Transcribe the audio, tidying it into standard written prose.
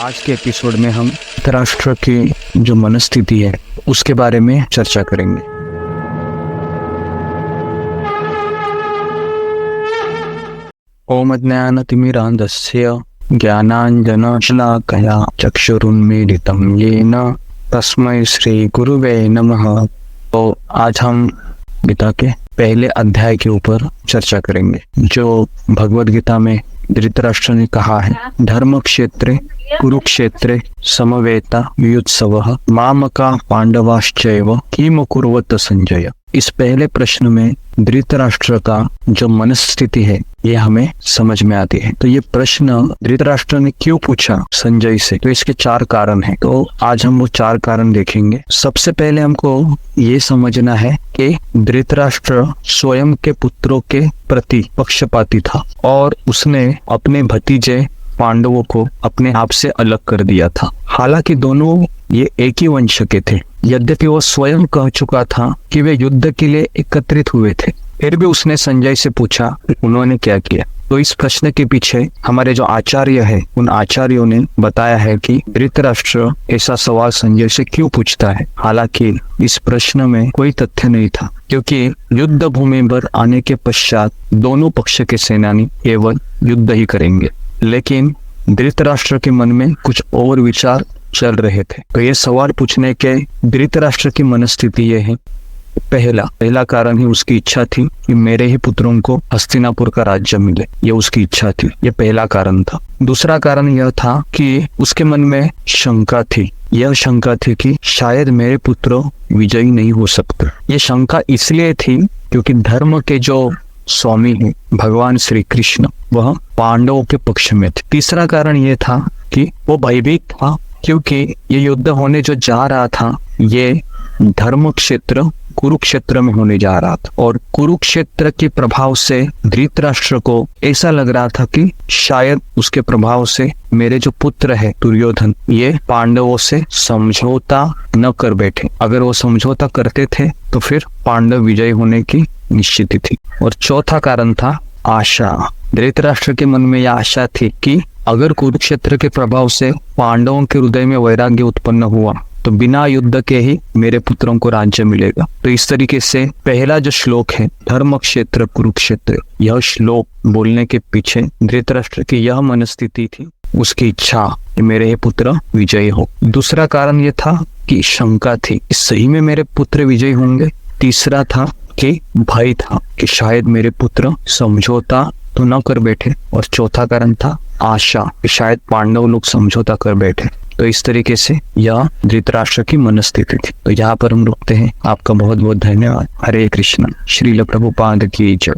आज के एपिसोड में हम धृतराष्ट्र की जो मनस्थिति है उसके बारे में चर्चा करेंगे। ओम ज्ञानतिमिरान्धस्य ज्ञानाञ्जनशलाकया चक्षुरुन्मीलितं येन तस्मै श्री गुरुवे नमः। तो आज हम गीता के पहले अध्याय के ऊपर चर्चा करेंगे, जो भगवद गीता में धृतराष्ट्र ने कहा है, धर्म क्षेत्रे कुरुक्षेत्रे समवेता युत्सवः मामका पांडवाश्चैव किम कुर्वत संजय। इस पहले प्रश्न में धृतराष्ट्र का जो मनस्थिति है ये हमें समझ में आती है। तो ये प्रश्न धृतराष्ट्र ने क्यों पूछा संजय से, तो इसके 4 कारण हैं। तो आज हम वो 4 कारण देखेंगे। सबसे पहले हमको ये समझना है कि धृतराष्ट्र स्वयं के पुत्रों के प्रति पक्षपाती था और उसने अपने भतीजे पांडवों को अपने आप से अलग कर दिया था। हालांकि दोनों ये एक ही वंश के थे, यद्यपि वो स्वयं कह चुका था कि वे युद्ध के लिए एकत्रित हुए थे, फिर भी उसने संजय से पूछा उन्होंने क्या किया। तो इस प्रश्न के पीछे हमारे जो आचार्य है उन आचार्यों ने बताया है कि धृतराष्ट्र ऐसा सवाल संजय से क्यों पूछता है। हालांकि इस प्रश्न में कोई तथ्य नहीं था, क्योंकि युद्ध भूमि पर आने के पश्चात दोनों पक्ष के सेनानी केवल युद्ध ही करेंगे, लेकिन धृतराष्ट्र के मन में कुछ और विचार चल रहे थे। तो ये सवाल पूछने के धृतराष्ट्र की मनस्थिति ये है। पहला कारण ही उसकी इच्छा थी कि मेरे ही पुत्रों को हस्तिनापुर का राज्य मिले, ये उसकी इच्छा थी, ये पहला कारण था। दूसरा कारण यह था कि उसके मन में शंका थी, यह शंका थी कि शायद मेरे पुत्र विजयी नहीं हो सकते। ये शंका इसलिए थी क्योंकि धर्म के जो स्वामी है भगवान श्री कृष्ण वह पांडवों के पक्ष में थे। तीसरा कारण ये था कि वो भयभीत था, क्योंकि ये युद्ध होने जो जा रहा था ये धर्म क्षेत्र कुरुक्षेत्र में होने जा रहा था, और कुरुक्षेत्र के प्रभाव से धृतराष्ट्र को ऐसा लग रहा था कि शायद उसके प्रभाव से मेरे जो पुत्र है दुर्योधन ये पांडवों से समझौता न कर बैठे। अगर वो समझौता करते थे तो फिर पांडव विजयी होने की निश्चित थी। और चौथा कारण था आशा। धृतराष्ट्र के मन में यह आशा थी कि अगर कुरुक्षेत्र के प्रभाव से पांडवों के हृदय में वैराग्य उत्पन्न हुआ तो बिना युद्ध के ही मेरे पुत्रों को राज्य मिलेगा। तो इस तरीके से पहला जो श्लोक है धर्म क्षेत्र कुरुक्षेत्र, यह श्लोक बोलने के पीछे धृतराष्ट्र की यह मनस्थिति थी, उसकी इच्छा कि मेरे ये पुत्र विजयी हो। दूसरा कारण यह था कि शंका थी सही में मेरे पुत्र विजयी होंगे। तीसरा था कि भय था कि शायद मेरे पुत्र समझौता तो न कर बैठे। और चौथा कारण था आशा कि शायद पांडव लोग समझौता कर बैठे। तो इस तरीके से यह धृतराष्ट्र की मनस्थिति थी। तो यहाँ पर हम रुकते हैं। आपका बहुत बहुत धन्यवाद। हरे कृष्ण। श्रील प्रभुपाद की जय।